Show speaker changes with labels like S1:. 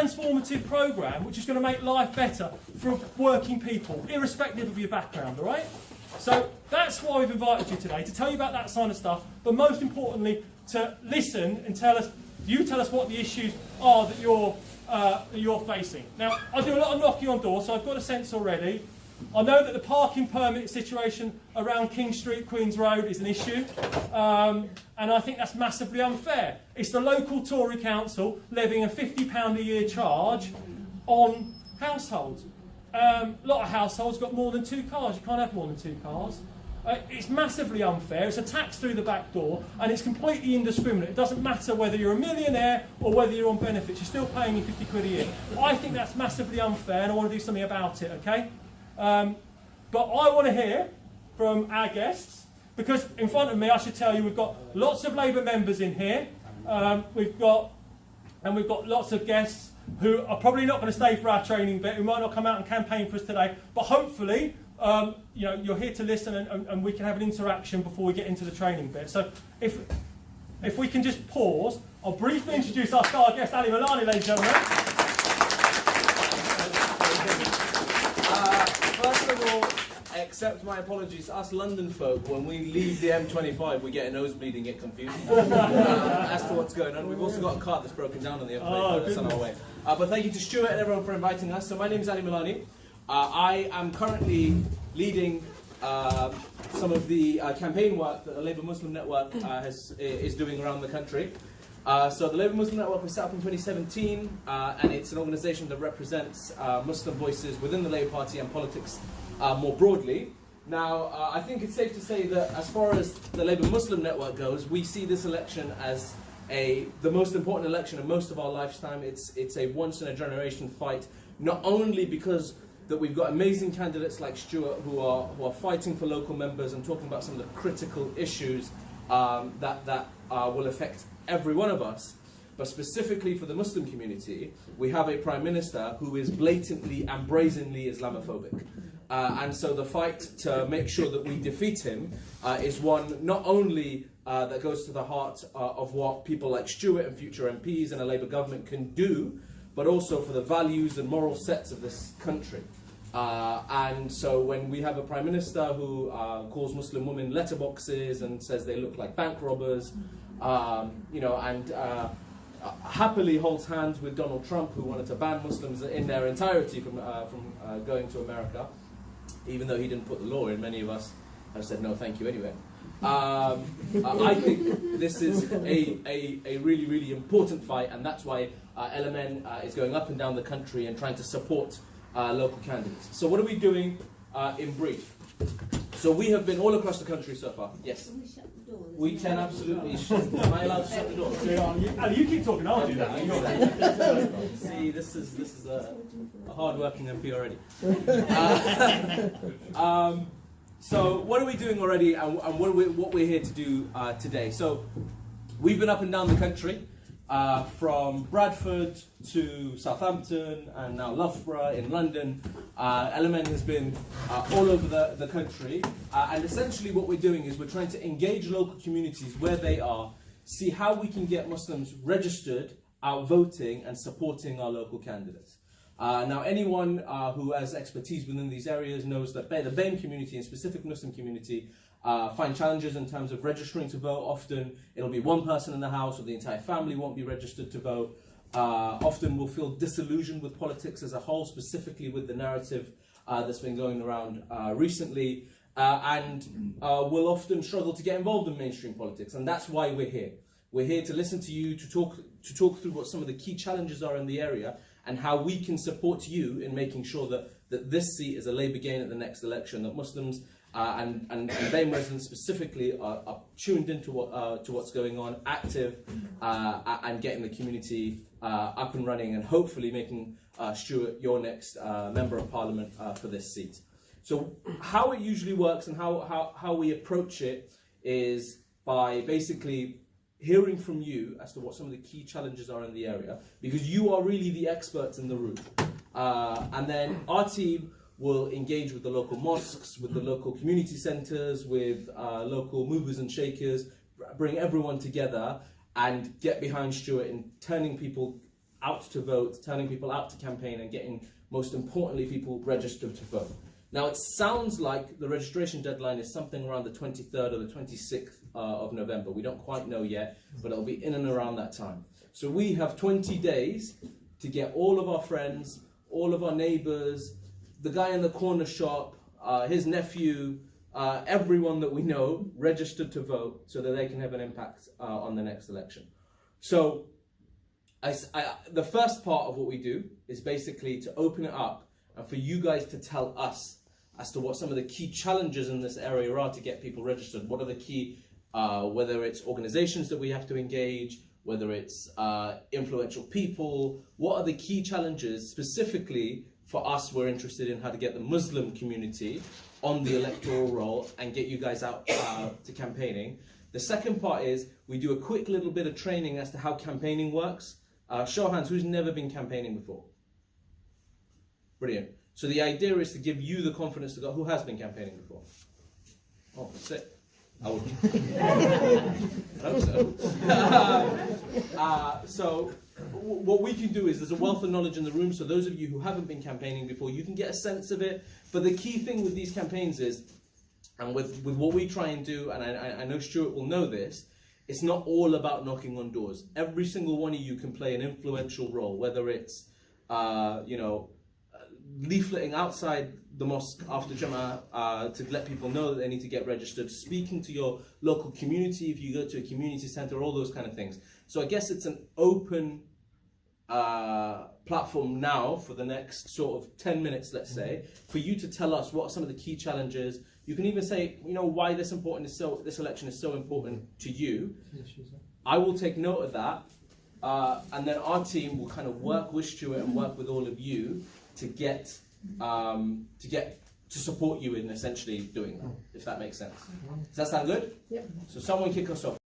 S1: transformative programme which is going to make life better for working people, irrespective of your background, all right? So that's why we've invited you today, to tell you about that kind of stuff, but most importantly, to listen and tell us what the issues are that you're facing. Now, I do a lot of knocking on doors, so I've got a sense already. I know that the parking permit situation around King Street, Queen's Road is an issue, and I think that's massively unfair. It's the local Tory council levying a £50 a year charge on households. A lot of households got more than 2 cars. You can't have more than 2 cars. It's massively unfair. It's a tax through the back door, and it's completely indiscriminate. It doesn't matter whether you're a millionaire or whether you're on benefits. You're still paying your 50 quid a year. I think that's massively unfair, and I want to do something about it, okay? But I want to hear from our guests, because in front of me, I should tell you, we've got lots of Labour members in here. We've got lots of guests who are probably not going to stay for our training bit, who might not come out and campaign for us today, but hopefully you know, you're here to listen and we can have an interaction before we get into the training bit. So if we can just pause, I'll briefly introduce our star guest, Ali Milani, ladies and gentlemen.
S2: First of all, accept my apologies. Us London folk, when we leave the M25, we get a nosebleed and get confused as to what's going on. We've also got a car that's broken down on the M25 that's on our way. But thank you to Stuart and everyone for inviting us. So my name is Ali Milani. I am currently leading some of the campaign work that the Labour Muslim Network is doing around the country. So the Labour Muslim Network was set up in 2017, and it's an organisation that represents Muslim voices within the Labour Party and politics more broadly. Now, I think it's safe to say that as far as the Labour Muslim Network goes, we see this election as the most important election of most of our lifetime. It's a once-in-a-generation fight, not only because that we've got amazing candidates like Stuart who are fighting for local members and talking about some of the critical issues that will affect every one of us, but specifically for the Muslim community, we have a Prime Minister who is blatantly and brazenly Islamophobic. And so the fight to make sure that we defeat him is one not only that goes to the heart of what people like Stuart and future MPs and a Labour government can do, but also for the values and moral sets of this country. And so when we have a Prime Minister who calls Muslim women letterboxes and says they look like bank robbers, you know, and happily holds hands with Donald Trump, who wanted to ban Muslims in their entirety from going to America, even though he didn't put the law in, many of us have said no thank you anyway. I think this is a really, really important fight, and that's why LMN is going up and down the country and trying to support local candidates. So what are we doing in brief? So we have been all across the country so far. Yes? Can we shut the door? We can absolutely shut. Am I allowed to shut the door?
S1: You keep talking, I'll do that.
S2: See, this is a hard-working MP already. So what are we doing already, and what we're here to do today? So we've been up and down the country, from Bradford to Southampton and now Loughborough in London. LMN has been all over the country, and essentially what we're doing is we're trying to engage local communities where they are, see how we can get Muslims registered, out voting and supporting our local candidates. Now, anyone who has expertise within these areas knows that the BAME community, and specific Muslim community, find challenges in terms of registering to vote. Often it'll be one person in the house, or the entire family won't be registered to vote. Often we'll feel disillusioned with politics as a whole, specifically with the narrative that's been going around recently, and we'll often struggle to get involved in mainstream politics, and that's why we're here. We're here to listen to you, to talk through what some of the key challenges are in the area, and how we can support you in making sure that this seat is a Labour gain at the next election, that Muslims and BAME residents specifically are tuned into what's going on, active, and getting the community up and running, and hopefully making Stuart your next Member of Parliament for this seat. So how it usually works and how we approach it is by basically hearing from you as to what some of the key challenges are in the area, because you are really the experts in the room. And then our team will engage with the local mosques, with the local community centres, with local movers and shakers, bring everyone together and get behind Stuart in turning people out to vote, turning people out to campaign, and getting, most importantly, people registered to vote. Now, it sounds like the registration deadline is something around the 23rd or the 26th of November. We don't quite know yet, but it'll be in and around that time. So we have 20 days to get all of our friends, all of our neighbours, the guy in the corner shop, his nephew, everyone that we know registered to vote so that they can have an impact on the next election. So the first part of what we do is basically to open it up and for you guys to tell us as to what some of the key challenges in this area are to get people registered. What are the key, whether it's organizations that we have to engage, whether it's influential people, what are the key challenges specifically for us? We're interested in how to get the Muslim community on the electoral roll and get you guys out to campaigning. The second part is we do a quick little bit of training as to how campaigning works. Show of hands, who's never been campaigning before? Brilliant. So the idea is to give you the confidence to go, who has been campaigning before? Oh, that's it. I would. I hope so. So what we can do is there's a wealth of knowledge in the room, so those of you who haven't been campaigning before, you can get a sense of it. But the key thing with these campaigns is, and with what we try and do, and I know Stuart will know this, it's not all about knocking on doors. Every single one of you can play an influential role, whether it's, leafleting outside the mosque after Jama'ah to let people know that they need to get registered, speaking to your local community if you go to a community centre, all those kind of things. So I guess it's an open platform now for the next sort of 10 minutes, let's say, for you to tell us what are some of the key challenges. You can even say, why this election is so important to you. I will take note of that, and then our team will kind of work with Stuart and work with all of you to support you in essentially doing that, if that makes sense. Does that sound good?
S3: Yep.
S2: So someone kick us off.